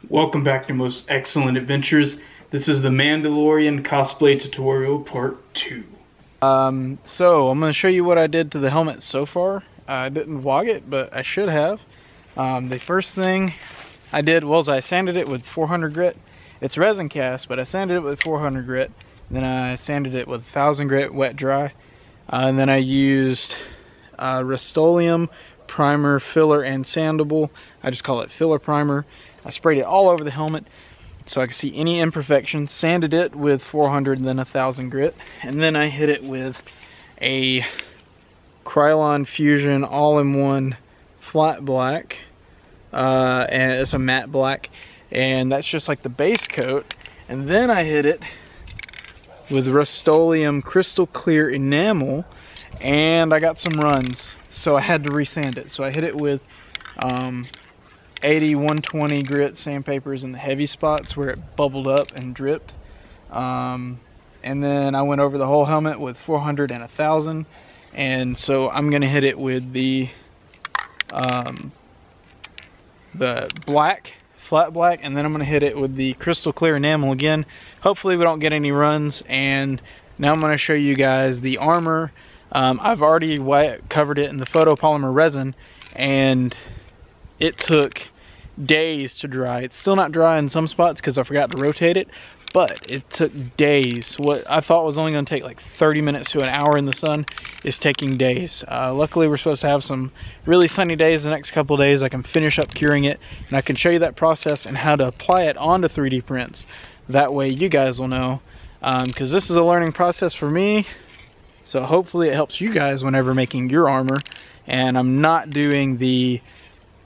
Welcome back to Most Excellent Adventures. This is the Mandalorian cosplay tutorial part 2. So I'm going to show you what I did to the helmet so far. I didn't vlog it, but I should have. The first thing I did was I sanded it with 400 grit. It's resin cast, but I sanded it with 400 grit. Then I sanded it with 1000 grit wet dry. And then I used Rust-Oleum primer, filler, and sandable. I just call it filler primer. I sprayed it all over the helmet so I could see any imperfections. Sanded it with 400 and then 1000 grit. And then I hit it with a Krylon Fusion all-in-one flat black. And it's a matte black. And that's just like the base coat. And then I hit it with Rust-Oleum crystal clear enamel. And I got some runs, so I had to resand it. So I hit it with 80, 120 grit sandpapers in the heavy spots where it bubbled up and dripped. And then I went over the whole helmet with 400 and 1000. And so I'm gonna hit it with the black, flat black, and then I'm gonna hit it with the crystal clear enamel again. Hopefully we don't get any runs. And now I'm gonna show you guys the armor. I've already covered it in the photopolymer resin, and it took days to dry. It's still not dry in some spots because I forgot to rotate it, but it took days. What I thought was only going to take like 30 minutes to an hour in the sun is taking days. Luckily, we're supposed to have some really sunny days the next couple of days. I can finish up curing it, and I can show you that process and how to apply it onto 3D prints. That way you guys will know, because this is a learning process for me. So hopefully it helps you guys whenever making your armor. And I'm not doing the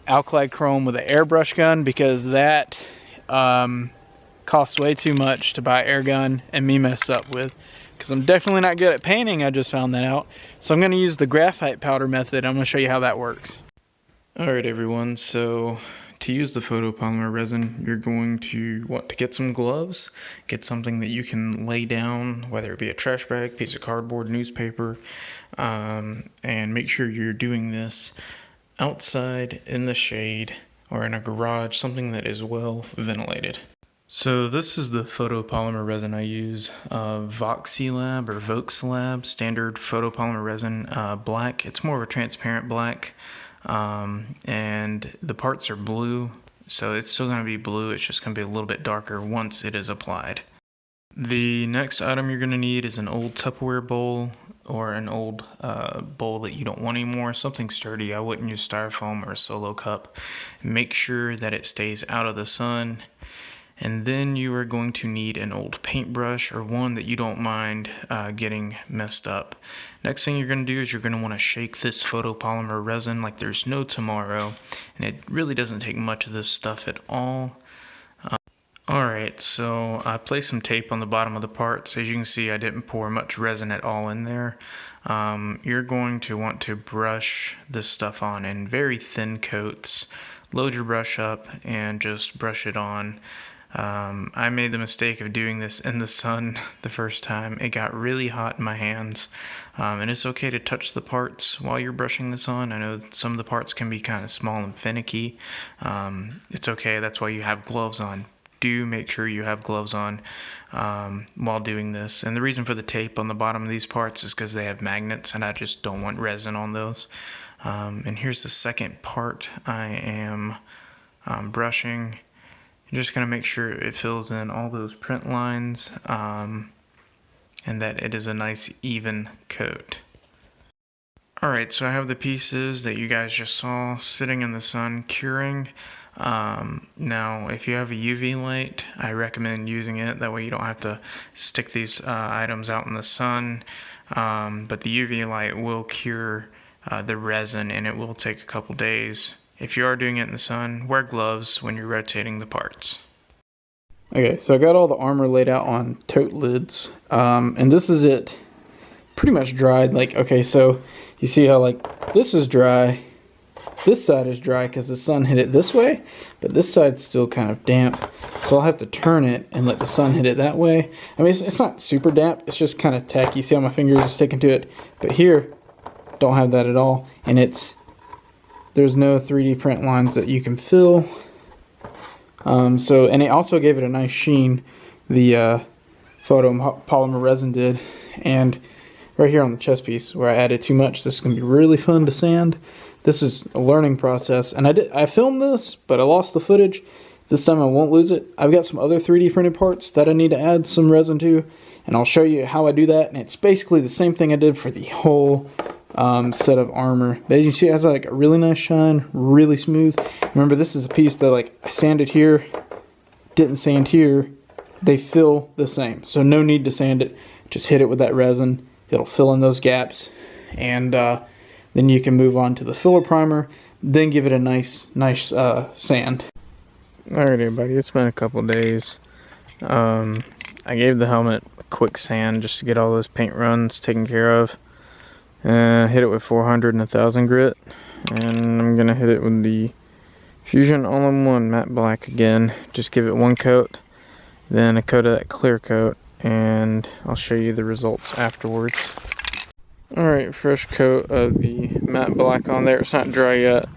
alkali chrome with an airbrush gun because that costs way too much to buy air gun and me mess up with. Because I'm definitely not good at painting, I just found that out. So I'm going to use the graphite powder method. I'm going to show you how that works. Alright everyone, so to use the photopolymer resin, you're going to want to get some gloves, get something that you can lay down, whether it be a trash bag, piece of cardboard, newspaper, and make sure you're doing this outside in the shade or in a garage, something that is well ventilated. So this is the photopolymer resin I use, Voxylab or Voxlab standard photopolymer resin, black. It's more of a transparent black. And the parts are blue, so it's still going to be blue, it's just going to be a little bit darker once it is applied. The next item you're going to need is an old Tupperware bowl or an old bowl that you don't want anymore, something sturdy. I wouldn't use styrofoam or a solo cup. Make sure that it stays out of the sun. And then you are going to need an old paintbrush or one that you don't mind getting messed up. Next thing you're going to do is you're going to want to shake this photopolymer resin like there's no tomorrow. And it really doesn't take much of this stuff at all. Alright, so I placed some tape on the bottom of the parts. As you can see, I didn't pour much resin at all in there. You're going to want to brush this stuff on in very thin coats. Load your brush up and just brush it on. I made the mistake of doing this in the sun the first time. It got really hot in my hands, and it's okay to touch the parts while you're brushing this on. I know some of the parts can be kind of small and finicky. It's okay, that's why you have gloves on. Do make sure you have gloves on while doing this. And the reason for the tape on the bottom of these parts is because they have magnets, and I just don't want resin on those. And here's the second part I am brushing. I'm just going to make sure it fills in all those print lines and that it is a nice even coat. Alright, so I have the pieces that you guys just saw sitting in the sun curing. Now if you have a UV light, I recommend using it. That way you don't have to stick these items out in the sun. But the UV light will cure the resin, and it will take a couple days. If you are doing it in the sun, wear gloves when you're rotating the parts. Okay, so I got all the armor laid out on tote lids, and this is it pretty much dried. Like, okay, so you see how like this is dry, this side is dry because the sun hit it this way, but this side's still kind of damp, so I'll have to turn it and let the sun hit it that way. I mean, it's not super damp, it's just kind of tacky. See how my fingers are sticking to it, but here don't have that at all, and there's no 3D print lines that you can fill. And it also gave it a nice sheen, the photopolymer resin did. And right here on the chest piece where I added too much, this is going to be really fun to sand. This is a learning process, and I filmed this, but I lost the footage. This time I won't lose it. I've got some other 3D printed parts that I need to add some resin to, and I'll show you how I do that. And it's basically the same thing I did for the whole set of armor. As you can see, it has like a really nice shine, really smooth. Remember, this is a piece that like I sanded here, didn't sand here. They feel the same, so no need to sand it. Just hit it with that resin. It'll fill in those gaps, and then you can move on to the filler primer, then give it a nice sand. Alright everybody, it's been a couple days. I gave the helmet a quick sand just to get all those paint runs taken care of. Hit it with 400 and 1000 grit, and I'm gonna hit it with the Fusion All-in-One Matte Black again. Just give it one coat, then a coat of that clear coat, and I'll show you the results afterwards. Alright, fresh coat of the matte black on there. It's not dry yet.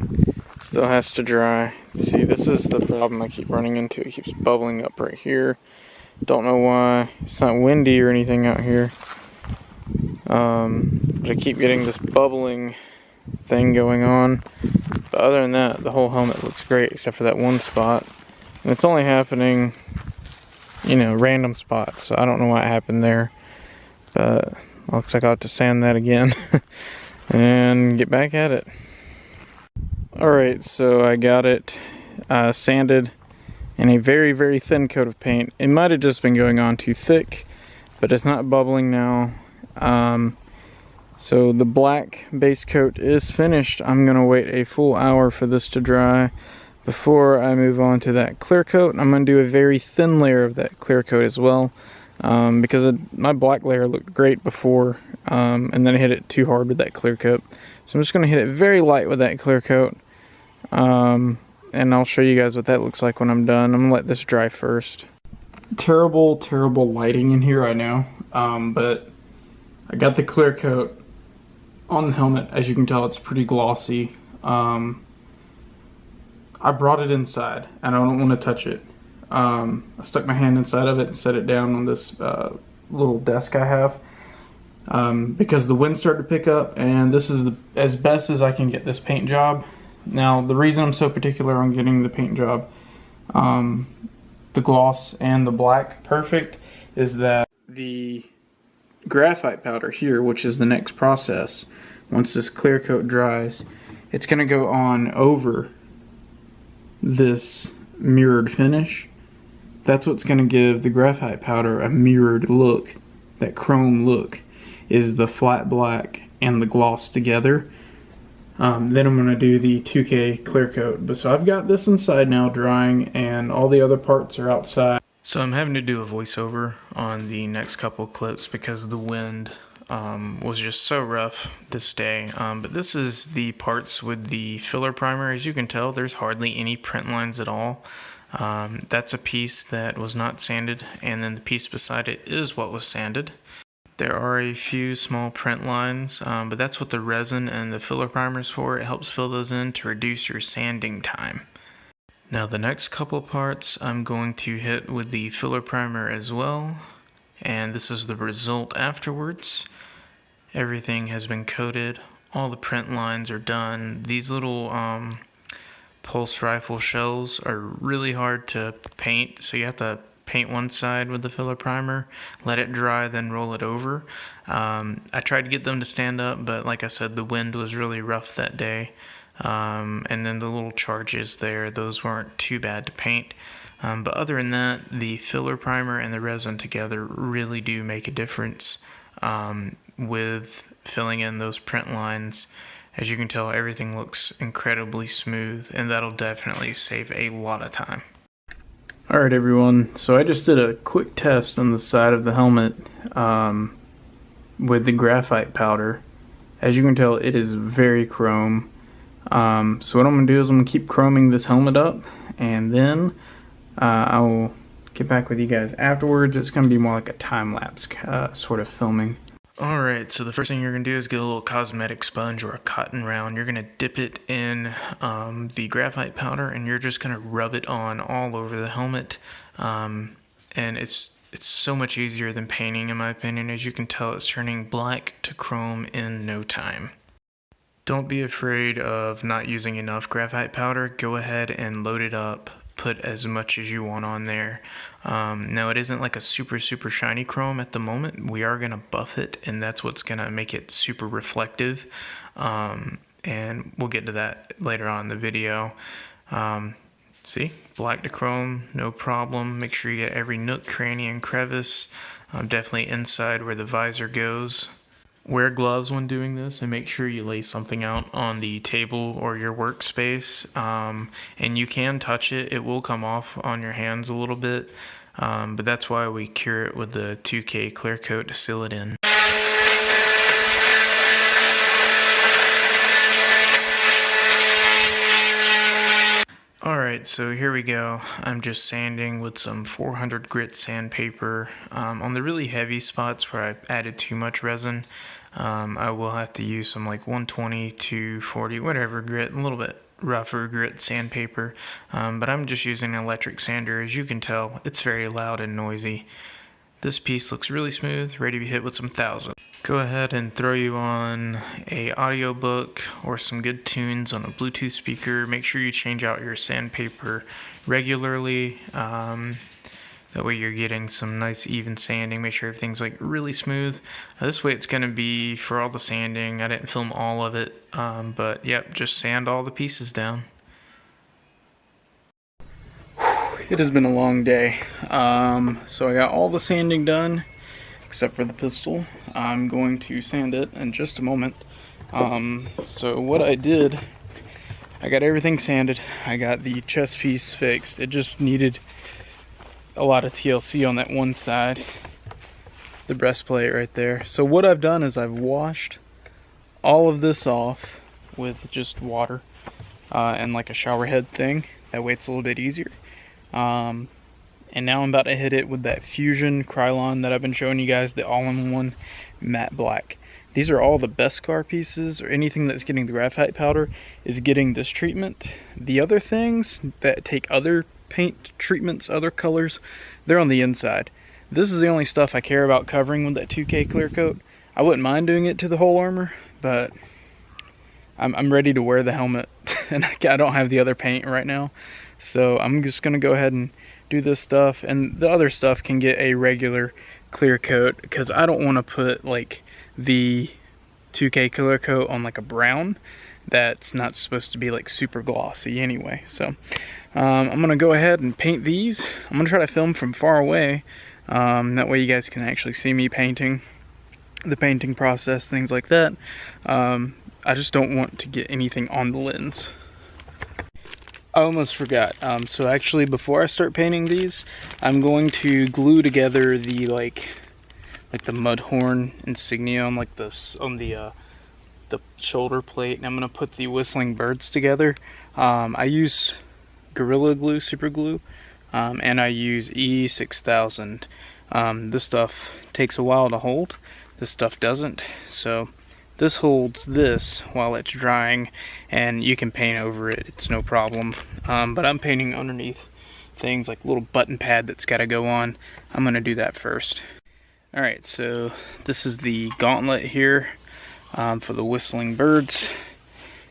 Still has to dry. See, this is the problem I keep running into. It keeps bubbling up right here. Don't know why. It's not windy or anything out here. But I keep getting this bubbling thing going on. But other than that, the whole helmet looks great except for that one spot. And it's only happening, you know, random spots. So I don't know what happened there. But looks like I'll have to sand that again and get back at it. Alright, so I got it sanded in a very, very thin coat of paint. It might have just been going on too thick, but it's not bubbling now. So the black base coat is finished. I'm going to wait a full hour for this to dry before I move on to that clear coat. I'm going to do a very thin layer of that clear coat as well. Because my black layer looked great before, and then I hit it too hard with that clear coat. So I'm just going to hit it very light with that clear coat, and I'll show you guys what that looks like when I'm done. I'm going to let this dry first. Terrible, terrible lighting in here, I know, but I got the clear coat on the helmet. As you can tell, it's pretty glossy. I brought it inside, and I don't want to touch it. I stuck my hand inside of it and set it down on this little desk I have, because the wind started to pick up, and this is as best as I can get this paint job. Now, the reason I'm so particular on getting the paint job, the gloss and the black perfect, is that the graphite powder here, which is the next process, once this clear coat dries, it's going to go on over this mirrored finish. That's what's going to give the graphite powder a mirrored look. That chrome look is the flat black and the gloss together. Then I'm going to do the 2K clear coat. But so I've got this inside now drying, and all the other parts are outside. So I'm having to do a voiceover on the next couple clips because the wind was just so rough this day. But this is the parts with the filler primer. As you can tell, there's hardly any print lines at all. That's a piece that was not sanded, and then the piece beside it is what was sanded. There are a few small print lines, but that's what the resin and the filler primer is for. It helps fill those in to reduce your sanding time. Now the next couple parts I'm going to hit with the filler primer as well, and this is the result afterwards. Everything has been coated, all the print lines are done. These little pulse rifle shells are really hard to paint, so you have to paint one side with the filler primer, let it dry, then roll it over. I tried to get them to stand up, but like I said, the wind was really rough that day. And then the little charges there, those weren't too bad to paint. But other than that, the filler primer and the resin together really do make a difference with filling in those print lines. As you can tell, everything looks incredibly smooth, and that'll definitely save a lot of time. Alright everyone, so I just did a quick test on the side of the helmet with the graphite powder. As you can tell, it is very chrome. So what I'm going to do is I'm going to keep chroming this helmet up, and then I will get back with you guys afterwards. It's going to be more like a time-lapse sort of filming. Alright, so the first thing you're going to do is get a little cosmetic sponge or a cotton round. You're going to dip it in the graphite powder, and you're just going to rub it on all over the helmet. And it's so much easier than painting, in my opinion. As you can tell, it's turning black to chrome in no time. Don't be afraid of not using enough graphite powder. Go ahead and load it up. Put as much as you want on there. Now it isn't like a super shiny chrome at the moment. We are gonna buff it, and that's what's gonna make it super reflective. And we'll get to that later on in the video. See, black to chrome, no problem. Make sure you get every nook, cranny, and crevice. Definitely inside where the visor goes. Wear gloves when doing this, and make sure you lay something out on the table or your workspace. And you can touch it. It will come off on your hands a little bit, but that's why we cure it with the 2K clear coat to seal it in. Alright, so here we go. I'm just sanding with some 400 grit sandpaper. On the really heavy spots where I added too much resin, I will have to use some like 120 to 40, whatever grit, a little bit rougher grit sandpaper. But I'm just using an electric sander. As you can tell, it's very loud and noisy. This piece looks really smooth, ready to be hit with some thousands. Go ahead and throw you on a audiobook or some good tunes on a Bluetooth speaker. Make sure you change out your sandpaper regularly. That way you're getting some nice even sanding. Make sure everything's like really smooth. This way it's gonna be for all the sanding. I didn't film all of it, but yep, just sand all the pieces down. It has been a long day. So I got all the sanding done except for the pistol. I'm going to sand it in just a moment. So what I did, I got everything sanded. I got the chest piece fixed. It just needed a lot of TLC on that one side, the breastplate right there. So what I've done is I've washed all of this off with just water and like a shower head thing. That way it's a little bit easier. And now I'm about to hit it with that Fusion Krylon that I've been showing you guys, the all-in-one matte black. These are all the Beskar pieces, or anything that's getting the graphite powder is getting this treatment. The other things that take other paint treatments, other colors, they're on the inside. This is the only stuff I care about covering with that 2K clear coat. I wouldn't mind doing it to the whole armor, but I'm ready to wear the helmet and I don't have the other paint right now. So I'm just gonna go ahead and do this stuff, and the other stuff can get a regular clear coat because I don't want to put like the 2K clear coat on like a brown that's not supposed to be like super glossy anyway. So I'm gonna go ahead and paint these. I'm gonna try to film from far away, that way you guys can actually see me painting, the painting process, things like that. I just don't want to get anything on the lens. I almost forgot. So actually, before I start painting these, I'm going to glue together the like the Mudhorn insignia on like this on the shoulder plate, and I'm gonna put the whistling birds together. I use Gorilla Glue, super glue, and I use E6000. This stuff takes a while to hold. This stuff doesn't. So this holds this while it's drying, and you can paint over it, it's no problem. But I'm painting underneath things like a little button pad that's got to go on. I'm going to do that first. Alright, so this is the gauntlet here for the whistling birds.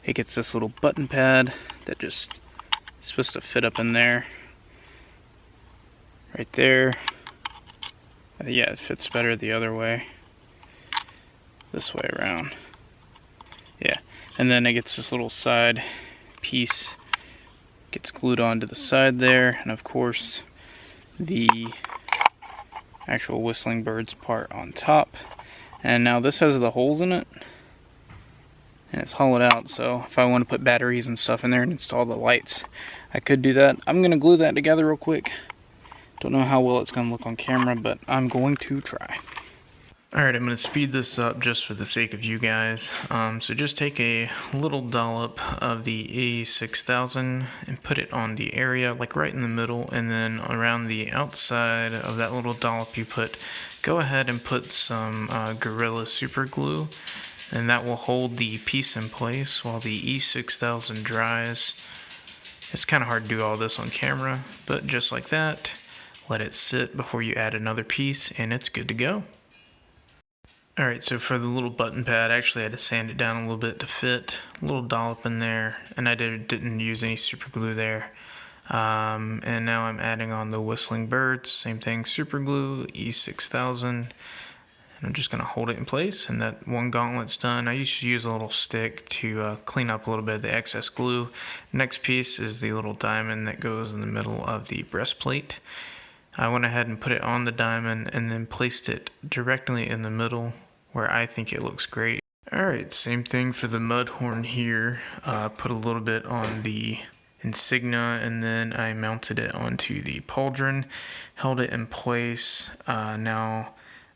It gets this little button pad that just is supposed to fit up in there. Right there. Yeah, it fits better the other way. This way around. Yeah, and then it gets this little side piece, gets glued onto the side there, and of course the actual whistling birds part on top. And now this has the holes in it, and it's hollowed out, so if I want to put batteries and stuff in there and install the lights, I could do that. I'm going to glue that together real quick. Don't know how well it's going to look on camera, but I'm going to try. Alright, I'm going to speed this up just for the sake of you guys. So just take a little dollop of the A6000 and put it on the area, like right in the middle, and then around the outside of that little dollop you put, go ahead and put some Gorilla Super Glue, and that will hold the piece in place while the E6000 dries. It's kind of hard to do all this on camera, but just like that, let it sit before you add another piece, and it's good to go. Alright, so for the little button pad, I actually had to sand it down a little bit to fit. A little dollop in there, and I didn't use any super glue there. And now I'm adding on the whistling birds, same thing, super glue, E6000. And I'm just going to hold it in place, and that one gauntlet's done. I used to use a little stick to clean up a little bit of the excess glue. Next piece is the little diamond that goes in the middle of the breastplate. I went ahead and put it on the diamond and then placed it directly in the middle where I think it looks great. Alright, same thing for the mud horn here. Put a little bit on the insignia and then I mounted it onto the pauldron, held it in place. Now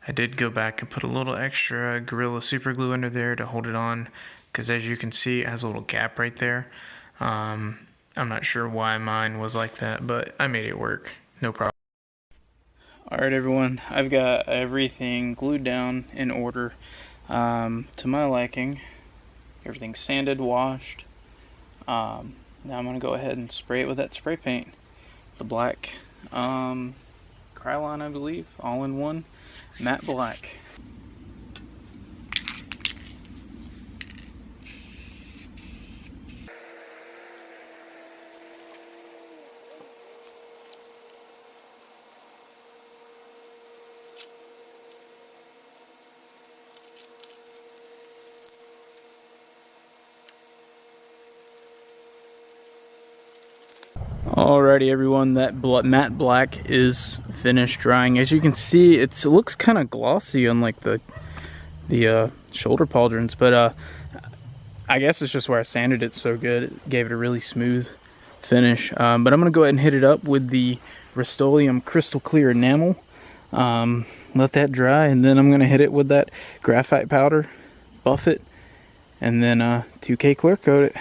I did go back and put a little extra Gorilla Super Glue under there to hold it on, because as you can see it has a little gap right there. I'm not sure why mine was like that, but I made it work, no problem. Alright everyone, I've got everything glued down in order to my liking. Everything's sanded, washed. Now I'm going to go ahead and spray it with that spray paint. The black Krylon, I believe, all in one, matte black. Alrighty everyone, that matte black is finished drying. As you can see, it looks kind of glossy on like the shoulder pauldrons, but I guess it's just where I sanded it so good. It gave it a really smooth finish. But I'm going to go ahead and hit it up with the Rust-Oleum crystal clear enamel. Let that dry, and then I'm going to hit it with that graphite powder, buff it, and then 2K clear coat it.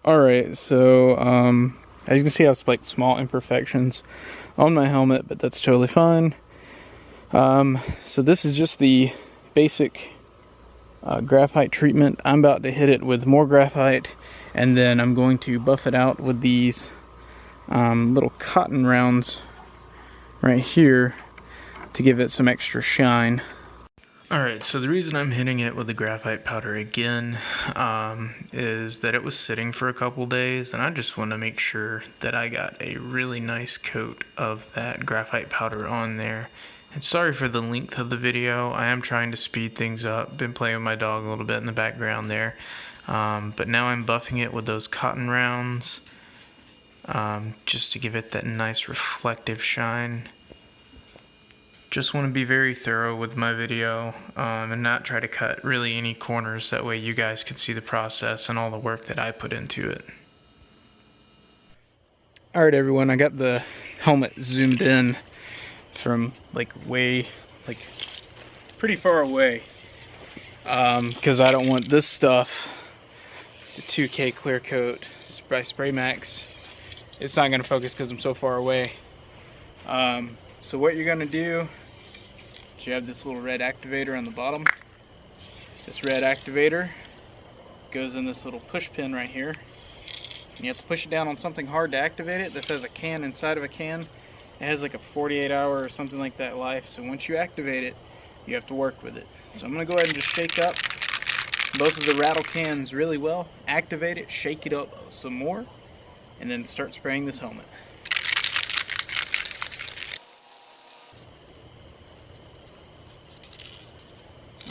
Alright, so as you can see I have like small imperfections on my helmet, but that's totally fine. So this is just the basic graphite treatment. I'm about to hit it with more graphite, and then I'm going to buff it out with these little cotton rounds right here to give it some extra shine. Alright, so the reason I'm hitting it with the graphite powder again is that it was sitting for a couple days, and I just want to make sure that I got a really nice coat of that graphite powder on there. And sorry for the length of the video, I am trying to speed things up. Been playing with my dog a little bit in the background there. But now I'm buffing it with those cotton rounds just to give it that nice reflective shine. Just want to be very thorough with my video and not try to cut really any corners. That way you guys can see the process and all the work that I put into it. Alright everyone, I got the helmet zoomed in from like pretty far away because I don't want this stuff, the 2K clear coat by Spray Max. It's not going to focus because I'm so far away. So what you're going to do is you have this little red activator on the bottom. This red activator goes in this little push pin right here. And you have to push it down on something hard to activate it. This has a can inside of a can. It has like a 48-hour or something like that life. So once you activate it, you have to work with it. So I'm going to go ahead and just shake up both of the rattle cans really well. Activate it, shake it up some more, and then start spraying this helmet.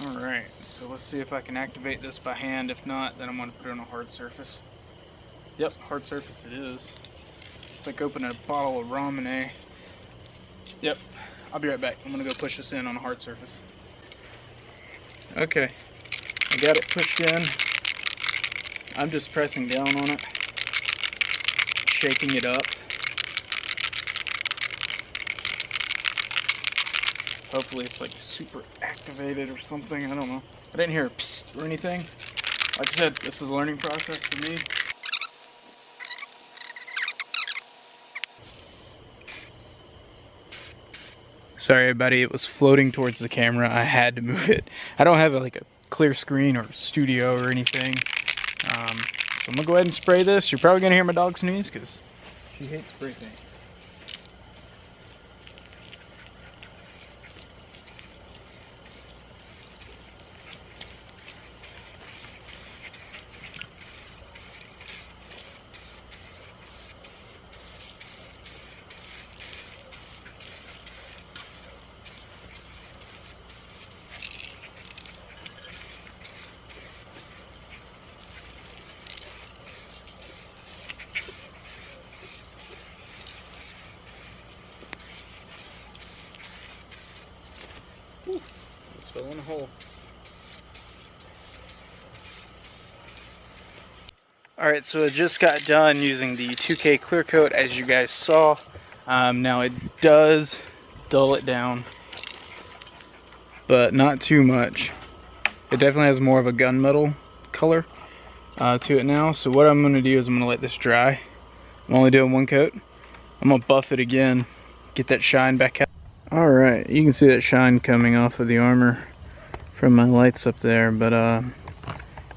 Alright, so let's see if I can activate this by hand. If not, then I'm going to put it on a hard surface. Yep, hard surface it is. It's like opening a bottle of ramen. Yep, I'll be right back. I'm gonna go push this in on a hard surface. Okay, I got it pushed in. I'm just pressing down on it, shaking it up. Hopefully it's like super activated or something, I don't know. I didn't hear a psst or anything. Like I said, this is a learning process for me. Sorry everybody, it was floating towards the camera. I had to move it. I don't have like a clear screen or studio or anything. So I'm gonna go ahead and spray this. You're probably gonna hear my dog sneeze because she hates spray paint. Just fell in a hole. Alright, so it just got done using the 2K clear coat as you guys saw. Now it does dull it down, but not too much. It definitely has more of a gunmetal color to it now. So what I'm going to do is I'm going to let this dry. I'm only doing one coat. I'm going to buff it again, get that shine back out. Alright, you can see that shine coming off of the armor from my lights up there, but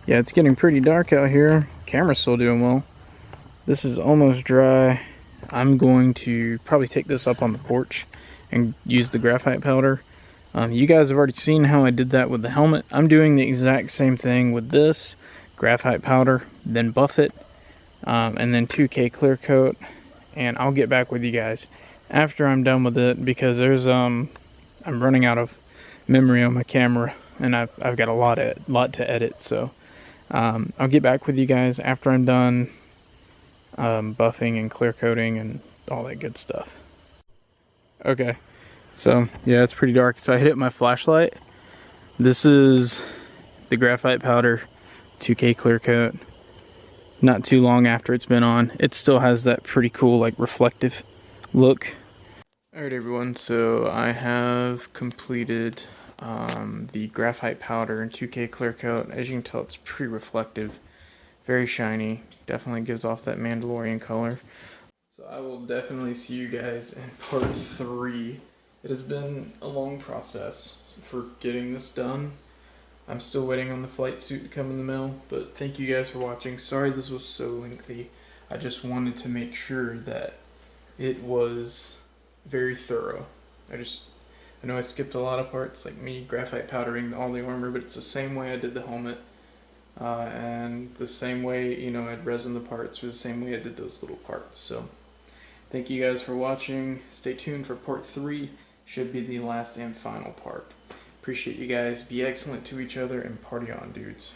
yeah, it's getting pretty dark out here. Camera's still doing well. This is almost dry. I'm going to probably take this up on the porch and use the graphite powder. You guys have already seen how I did that with the helmet. I'm doing the exact same thing with this. Graphite powder, then buff it, and then 2K clear coat, and I'll get back with you guys after I'm done with it, because there's I'm running out of memory on my camera, and I've got a lot to edit, so I'll get back with you guys after I'm done buffing and clear coating and all that good stuff. Okay, so yeah, it's pretty dark, so I hit it with my flashlight. This is the graphite powder 2K clear coat. Not too long after it's been on, it still has that pretty cool like reflective look. Alright everyone, so I have completed the graphite powder and 2K clear coat. As you can tell, it's pretty reflective, very shiny, definitely gives off that Mandalorian color. So I will definitely see you guys in part 3. It has been a long process for getting this done. I'm still waiting on the flight suit to come in the mail, but thank you guys for watching. Sorry this was so lengthy. I just wanted to make sure that it was very thorough. I know I skipped a lot of parts, like me graphite powdering all the armor, but it's the same way I did the helmet. And the same way, you know, I'd resin the parts, was the same way I did those little parts. So thank you guys for watching. Stay tuned for part 3. Should be the last and final part. Appreciate you guys. Be excellent to each other and party on, dudes.